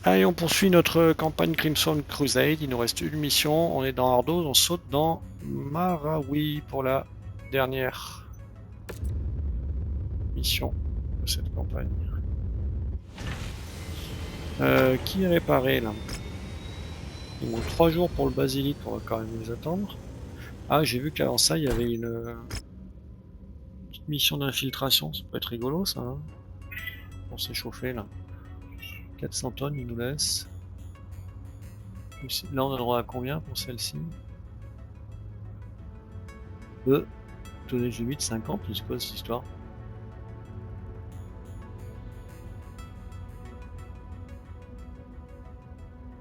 Allez, on poursuit notre campagne Crimson Crusade. Il nous reste une mission. On est dans Ardos, on saute dans Marawi pour la dernière mission de cette campagne. Qui est réparé là? Il manque 3 jours pour le basilic, on va quand même les attendre. Ah, j'ai vu qu'avant ça, il y avait une petite mission d'infiltration. Ça peut être rigolo ça, hein, pour s'échauffer là. 400 tonnes, il nous laisse. Là, on a droit à combien pour celle-ci? 2. Tonnage limite 50, c'est quoi cette histoire?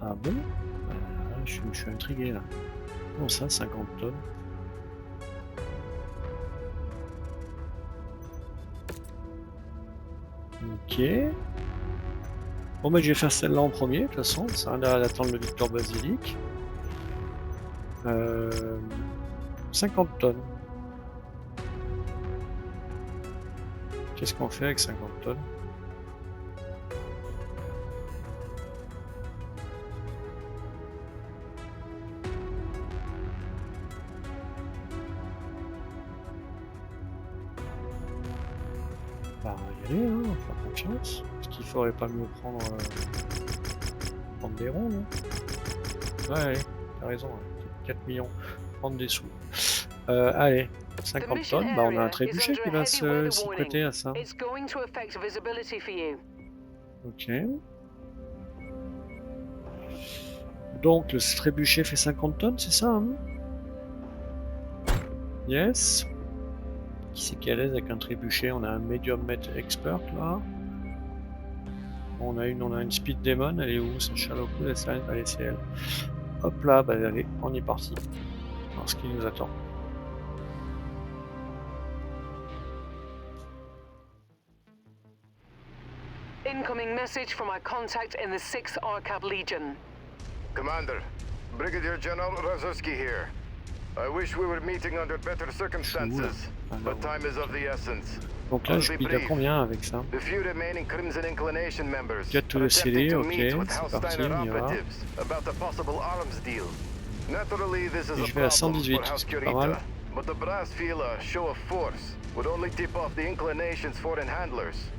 Ah bon? Je suis intrigué là. Comment ça, 50 tonnes? Ok. Bon bah je vais faire celle-là en premier, de toute façon, ça a d'attendre le Victor Basilic. 50 tonnes. Qu'est-ce qu'on fait avec 50 tonnes? Bah y aller, hein, faire confiance. Est-ce qu'il faudrait pas mieux prendre des ronds, non? Ouais, t'as raison, hein. 4 millions, prendre des sous. Allez, 50 tonnes, bah on a un trébuchet qui va s'y prêter à ça. Ok. Donc le trébuchet fait 50 tonnes, c'est ça, hein? Yes. Qui c'est qui est à l'aise avec un trébuchet? On a un medium met expert là. On a une speed demon, elle est où? C'est Shallow Pool, allez c'est elle. Hop là, bah allez, on est parti. Alors ce qui nous attend. Incoming message from our contact in the 6th Arcab Legion. Commander, Brigadier General Razowski here. I wish we were meeting under better circumstances, but time is of the essence. Donc là, je bide à combien avec ça? The few remaining Crimson Inclination members Get to the city, ok, c'est parti, on y va. About the possible arms deal. Naturally, this is Et a je vais à problem 118, for House c'est pas mal. Kurita, but the brass feel a show of force would only tip off the Inclination's foreign handlers.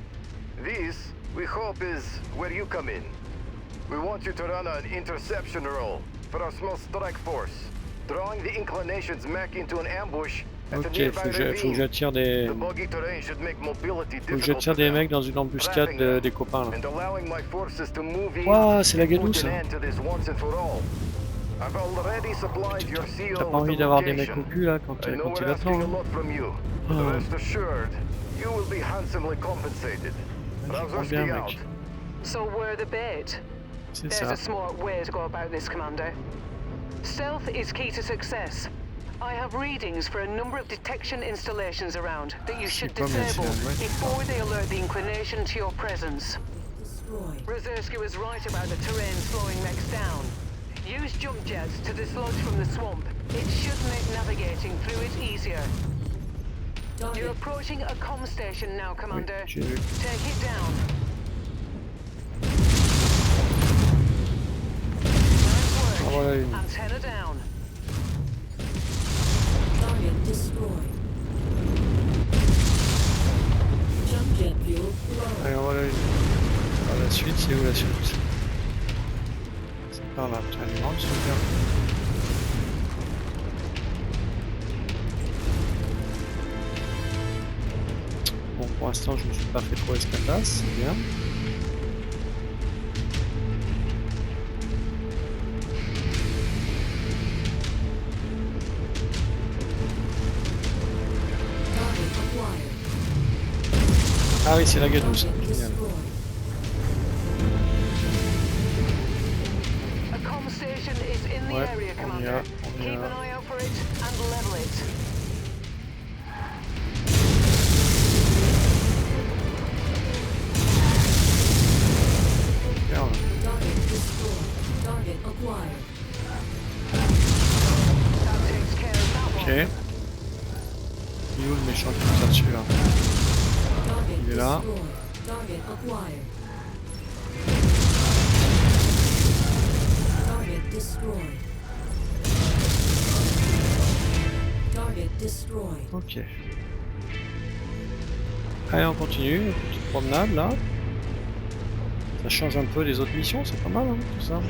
This, we hope, is where you come in. We want you to run an interception role for our small strike force, drawing the Inclination's mech into an ambush. Ok, faut que j'attire des... Faut que j'attire des mecs dans une embuscade des copains là. Ouah, c'est la gadoue ça. T'as pas envie d'avoir des mecs au cul là quand il attend, hein. Bien, mec. So we're the bait. C'est There's ça. a smart way to go about this, Commander. Stealth is key to success. I have readings for a number of detection installations around that you should disable before they alert the Inclination to your presence. Razowski was right about the terrain slowing mechs down. Use jump jets to dislodge from the swamp. It should make navigating through it easier. You're approaching a comm station now, Commander. Take it down. Nice work. Antenna down. Target destroyed. Jump jet fuel low. Allez, on va la suite, c'est où la suite? C'est par là, putain, elle est grande, super. Bon, pour l'instant, je ne me suis pas fait trop escalade, c'est bien. Ah oui, c'est la gadoue, ça. Génial. A comm station is in the area, Commander. Keep an eye out for it and level it. Target destroyed. Target acquired. That takes care of that Ok. one. Il est où le méchant qui nous tire dessus là? Il est là. Target acquired. Ok. Allez, on continue, une petite promenade là. Ça change un peu des autres missions, c'est pas mal hein, tout ça.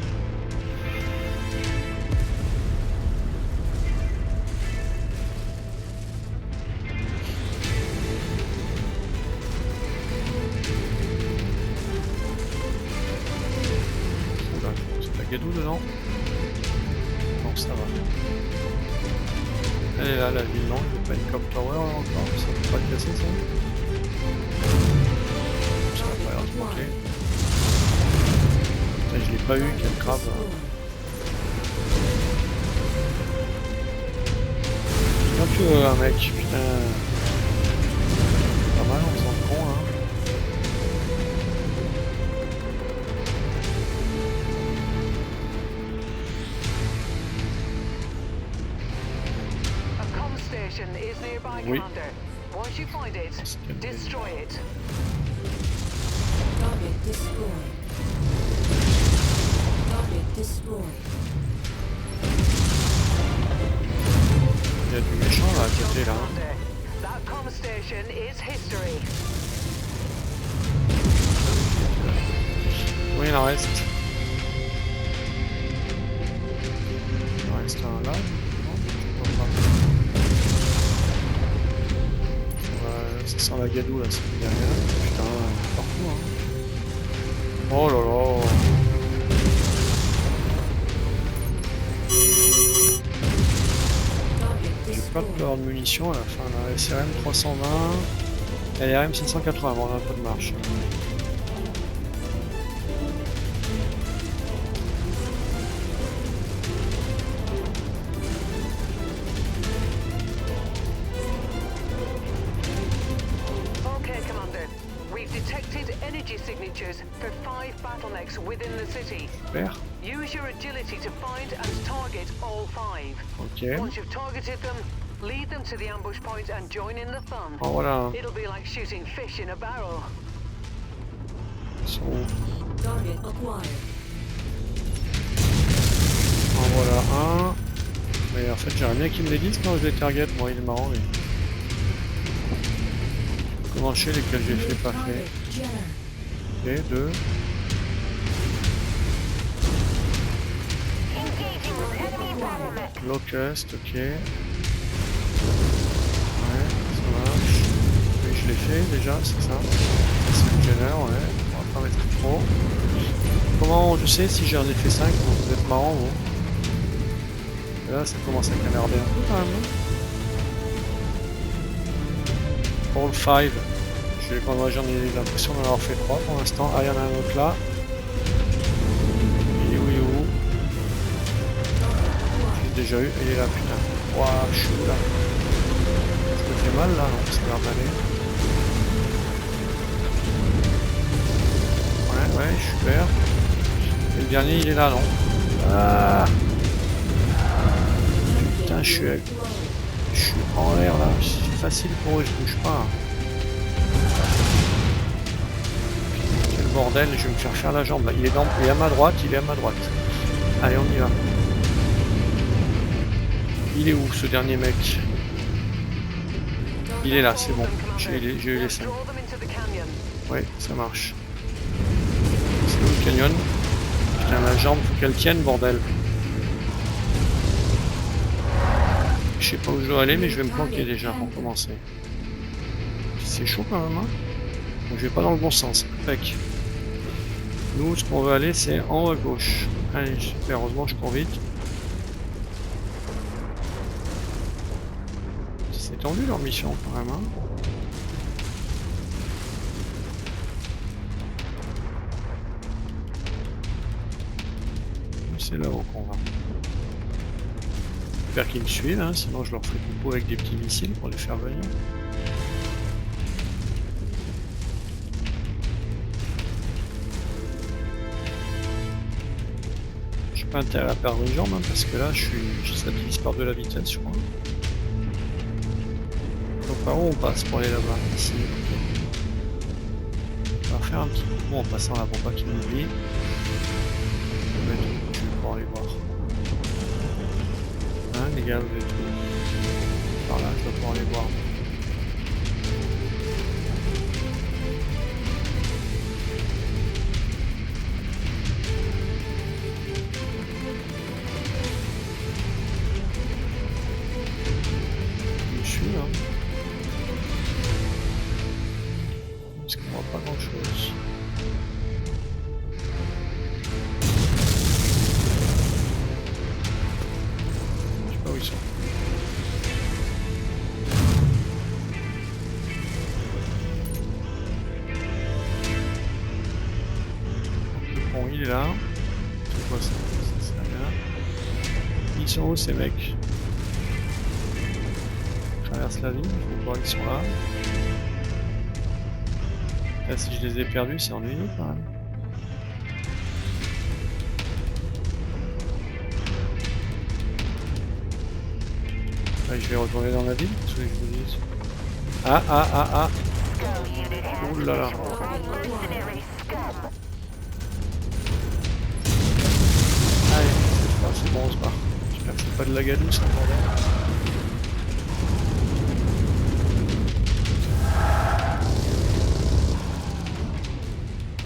Oula, c'est la Guédou dedans? Non, ça va. Elle est là, la ville, non, il n'y a pas une Cop Tower là encore, ça peut pas le casser ça? Ça va pas l'air de manquer. Putain, je l'ai pas eu, quel crabe. Quand tu veux un mec, putain. Pas mal, on s'en con hein. Is nearby, Oui. Commander. Once you find it, destroy it. Target destroyed. Target destroyed. Il y a du méchant là à côté là. Commander, that comm station is history. Oui, il en reste. Il en reste un là. Non, je vois pas. Ça sent la Guédou là, c'est derrière. Putain, partout hein. Oh là là. J'ai pas peur de munitions à la fin là. SRM 320. LRM 580, bon on a un peu de marche. Energy signatures for 5 bottlenecks within the city. Super. Use your agility to find and target all 5. Ok. Once you've targeted them, lead them to the ambush point and join in the fun. Oh voilà. It'll be like shooting fish in a barrel. Ils sont où? Target acquired. En voilà un. Mais en fait j'aimerais bien qu'il me les dise quand je les target, moi il est marrant lui. Comment je sais lesquels j'ai fait, pas fait. Ok, 2. Locust, ok. Ouais, ça marche. Oui, je l'ai fait déjà, c'est ça. C'est le Jenner, ouais. On va pas mettre trop. Comment je sais si j'en ai fait 5? Vous êtes marrant, vous. Et là, ça commence à canarder un peu quand même. All 5. Moi j'en ai l'impression d'en avoir fait 3 pour l'instant. Ah, il y en a un autre là. Il est où, J'ai déjà eu, il est là, putain. Ouah, je suis où là? Ça me fait mal là, non? Ça a l'air d'aller. Ouais, super. Et le dernier il est là, non? Ah, putain, je suis en l'air là. C'est facile pour eux, je bouge pas. Bordel, je vais me faire la jambe là. Il est à ma droite, Allez, on y va. Il est où ce dernier mec? Il est là, c'est bon. J'ai eu les 5. Oui, ça marche. C'est où le canyon? Putain, la jambe, faut qu'elle tienne, bordel. Je sais pas où je dois aller, mais je vais me planquer déjà pour commencer. C'est chaud quand même, hein? Donc, je vais pas dans le bon sens. Tac. Nous, ce qu'on veut aller, c'est en haut à gauche. Allez, super, heureusement, je cours vite. C'est tendu leur mission, quand même. Hein. C'est là-haut qu'on va. J'espère qu'ils me suivent, hein, sinon je leur ferai coucou avec des petits missiles pour les faire venir. Pas intérêt à perdre une jambe hein, parce que là je ça divise par 2 la vitesse je crois. Donc par où on passe pour aller là-bas? Ici, ok. On va faire un petit coup en passant là pour pas qu'il m'oublie. Je vais mettre où je vais pouvoir aller voir. Hein les gars, vous êtes où? Par là, je dois pouvoir les voir. Je suis là. Parce qu'on voit pas grand chose. Je sais pas où ils sont. Bon, il est là. C'est quoi ça? C'est rien. Ils sont où ces mecs? Je traverse la ville, je vais voir qu'ils sont là. Là, si je les ai perdus, c'est ennuyeux quand même. Ouais, je vais retourner dans la ville, ce que je vous dis. Ah. Ouh là là. Allez, c'est bon, on se barre. J'espère que c'est pas de la gadoue, ça, bordel.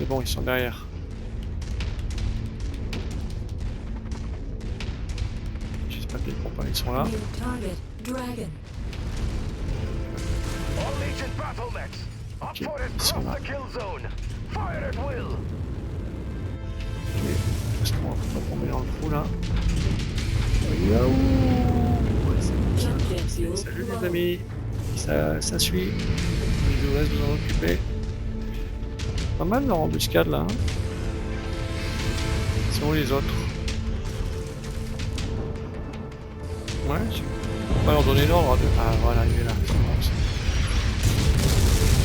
Mais bon, ils sont derrière. J'espère que les compagnies sont là. New target, Dragon. All Legion battle mechs! Up Ok, for it, ils sont cross là. the kill zone! Fire at will! Ok, parce qu'on va pas tomber dans le trou là. Yaouh! Ouais, c'est bon, ça. Subject fuel Salut low. les amis! Ça suit. Je vous laisse vous en occuper. Pas mal leur embuscade là. Hein. Ils sont où les autres? Ouais, je vais pas leur donner l'ordre. De... Ah voilà, il est là. C'est bon, ça.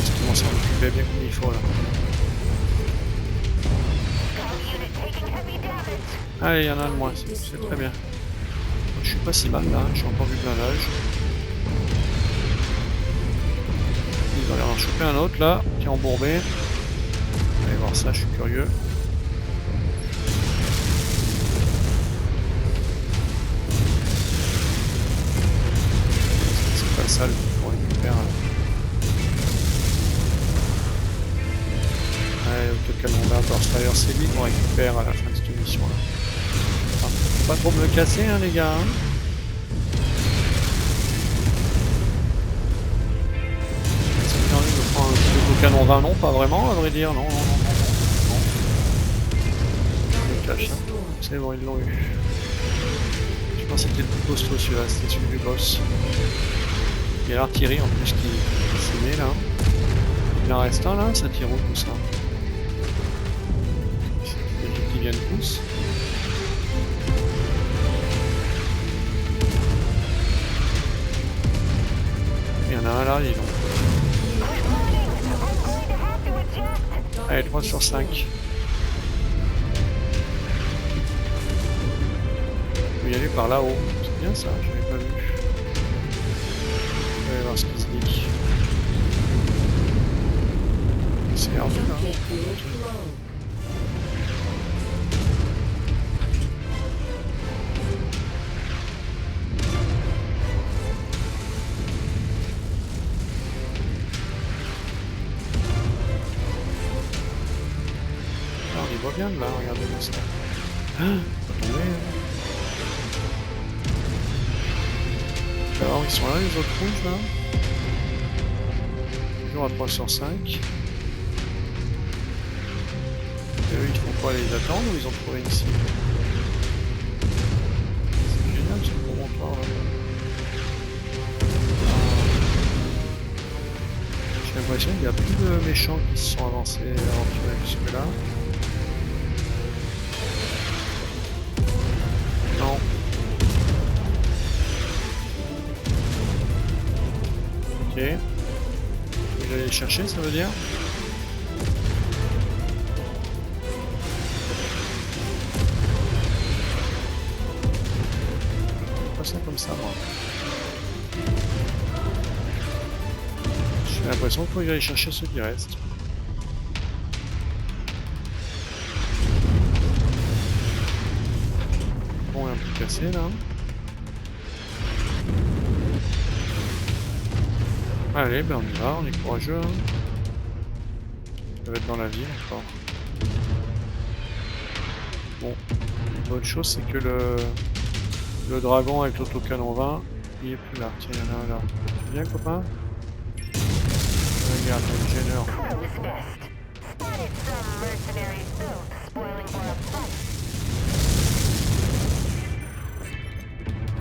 Je commence à m'occuper bien comme il faut là. Allez, il y en a un de moins, c'est très bien. Je suis pas si mal là, j'ai encore vu blindage. Ils ont l'air d'en choper un autre là, qui est embourbé. Allez voir ça, je suis curieux. C'est pas ça le truc qu'on récupère. Allez, autocanon d'un Burstfire, c'est lui qu'on récupère à la fin de cette mission là. Enfin, faut pas trop me le casser hein les gars. Hein. Est-ce que j'ai envie de prendre un petit autocanon d'un? Non, pas vraiment à vrai dire, non. Je me cache, hein. C'est bon, ils l'ont eu. Je pense que c'était le plus costaud celui-là, c'était celui du boss. Il y a l'artillerie en plus qui s'est mis là. Il en reste un là, ça tire où tout ça? Les gens qui viennent tous. Il y en a un là, dis donc. Allez, 3 sur 5. On peut y aller par là-haut. C'est bien ça, je l'avais pas vu. On va aller voir ce qu'il se dit. C'est ardu là. Subject fuel low. Ah, on y voit bien de là, regardez-moi ça. Ah, pas tombé, hein. Alors, ils sont là les autres rouges là. Toujours à 3 sur 5. Et eux ils font quoi, les attendre ou ils ont trouvé une cible? C'est génial ce promontoire là. J'ai l'impression qu'il n'y a plus de méchants qui se sont avancés aventurés jusque là. Non. Ok. Vous allez les chercher, ça veut dire? Pas ça comme ça, moi. J'ai l'impression qu'il faut que j'aille chercher ceux qui restent. Bon, il est un peu cassé là. Allez, ben on y va, on est courageux. Hein. Ça va être dans la ville encore. Bon, une bonne chose c'est que le dragon avec l'autocanon 20, il est plus là. Tiens, il y en a un là. Tu viens copain? Regarde, le gêneur.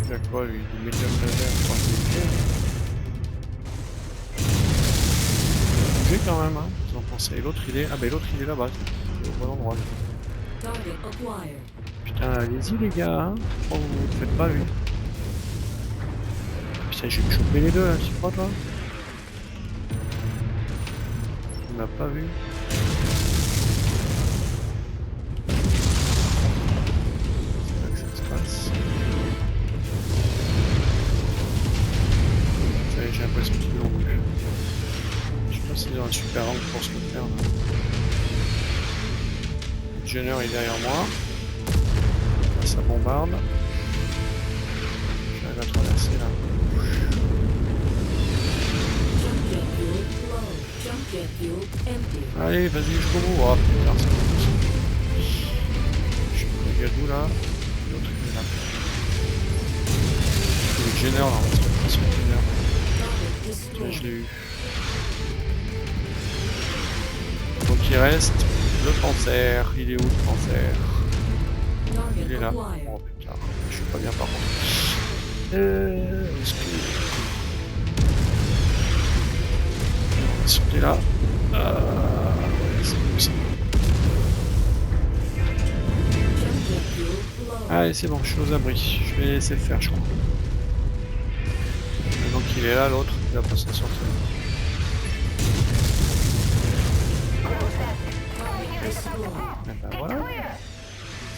Il a quoi lui? Du médium laser, je crois qu'il est fait. Bouger quand même, hein. Vous en pensez? Et l'autre il est. Ah ben l'autre il est là-bas. Il est au bon endroit. Target acquired. Putain, allez-y les gars, hein. Oh, vous ne faites pas lui. Putain, j'ai chopé les deux là, tu crois toi? Il m'a pas vu. C'est là que ça se passe. Ça y est, j'ai l'impression qu'ils l'ont vu. Je sais pas s'ils ont un super angle pour se le faire là. Le Jenner est derrière moi. Là, ça bombarde. J'arrive à traverser là. Jump jet fuel empty. Allez, vas-y jusqu'au bout. Oh putain, c'est bon. Je suis pris gadou là. L'autre il est là. Le Jenner là, on va se faire sur le Jenner. Tiens, je l'ai eu. Donc il reste le cancer. Il est où le cancer? Il est là. Oh putain, je suis pas bien par contre. Est-ce que... On va sauter là. Ouais, c'est bon ça. Allez, c'est bon, je suis aux abris. Je vais laisser faire, je crois. Maintenant qu'il est là, l'autre, il va pas s'en sortir. Et ben voilà.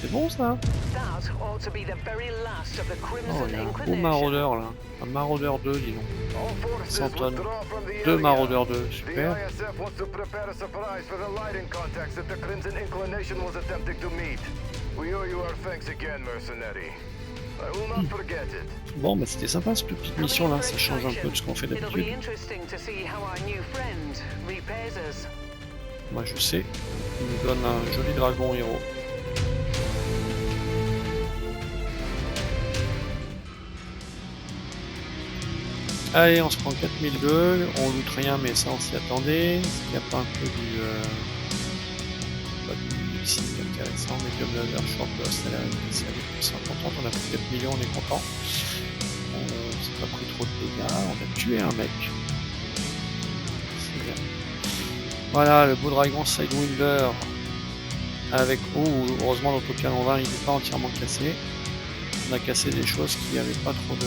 C'est bon ça. That ought to be the very last of the Oh, Crimson il y a un gros Inclination. maraudeur là. Un maraudeur 2, dis donc. All forces 100 tonnes. withdraw from the 2 area. maraudeurs 2, The super. ISF wants to prepare a surprise for the lighting contacts that the Crimson Inclination was attempting to meet. We owe you our thanks again, mercenary. I will not forget it. Bon, bah c'était sympa cette petite mission là, ça change un peu de ce qu'on fait It'll be d'habitude. interesting to see how our new friend repays us. Moi je sais, il nous donne un joli dragon héros. Allez, on se prend 4002, on loot rien mais ça on s'y attendait. Il n'y a pas un peu du... pas du signe intéressant, medium laser, short burst, c'est important, on a pris 4 millions, on est content. On s'est pas pris trop de dégâts, on a tué un mec. C'est bien. Voilà, le beau dragon Sidewinder. Avec... Oh, heureusement l'autocanon 20 il n'est pas entièrement cassé. On a cassé des choses qui n'avaient pas trop de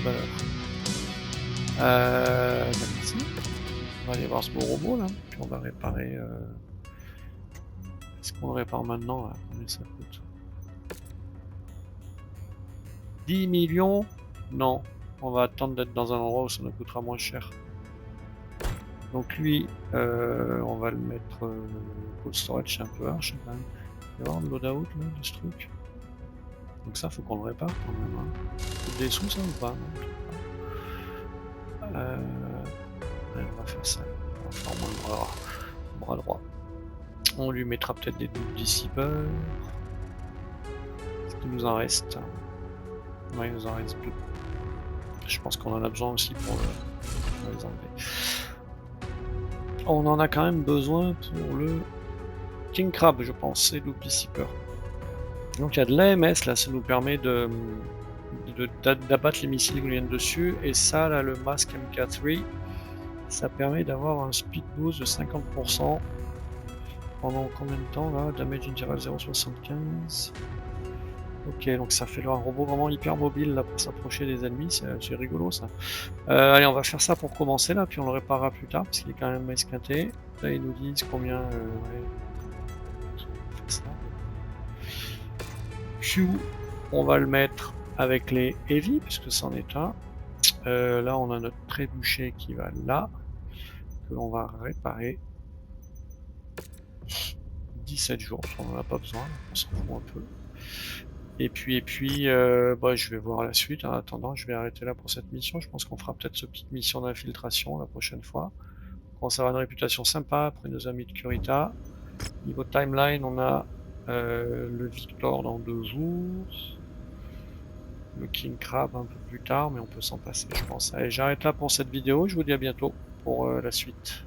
valeur. Merci. On va aller voir ce beau robot là, puis on va réparer. Est-ce qu'on le répare maintenant là? Combien ça coûte? 10 millions? Non. On va attendre d'être dans un endroit où ça nous coûtera moins cher. Donc lui, on va le mettre cold storage, c'est un peu harsh quand même. Il va y avoir un loadout là de ce truc. Donc ça faut qu'on le répare quand même. Hein. Coûte des sous ça ou pas? Non, ouais, on va faire ça. On va faire moins le bras droit. On lui mettra peut-être des doubles dissipeurs. Est-ce qu'il nous en reste? Ouais, il nous en reste deux. Je pense qu'on en a besoin aussi pour les enlever. On en a quand même besoin pour le King Crab, je pense, c'est double dissipeur. Donc il y a de l'AMS là, ça nous permet d'abattre les missiles qui nous viennent dessus, et ça là, le masque MK3, ça permet d'avoir un speed boost de 50% pendant combien de temps là? Damage interval 0,75. Ok, donc ça fait un robot vraiment hyper mobile là pour s'approcher des ennemis, c'est rigolo ça. Allez, on va faire ça pour commencer là, puis on le réparera plus tard parce qu'il est quand même esquinté. Là ils nous disent combien. Ouais. On va faire ça. Q, on va le mettre avec les heavy puisque c'en est un. Là on a notre trébuchet qui va là, que l'on va réparer. 17 jours, on n'en a pas besoin, on s'en fout un peu. Et puis, bah, je vais voir la suite. En attendant, je vais arrêter là pour cette mission. Je pense qu'on fera peut-être cette petite mission d'infiltration la prochaine fois. On commence à avoir une réputation sympa après nos amis de Kurita. Niveau timeline, on a le Victor dans 2 jours. Le King Crab un peu plus tard, mais on peut s'en passer, je pense. Allez, j'arrête là pour cette vidéo. Je vous dis à bientôt pour la suite.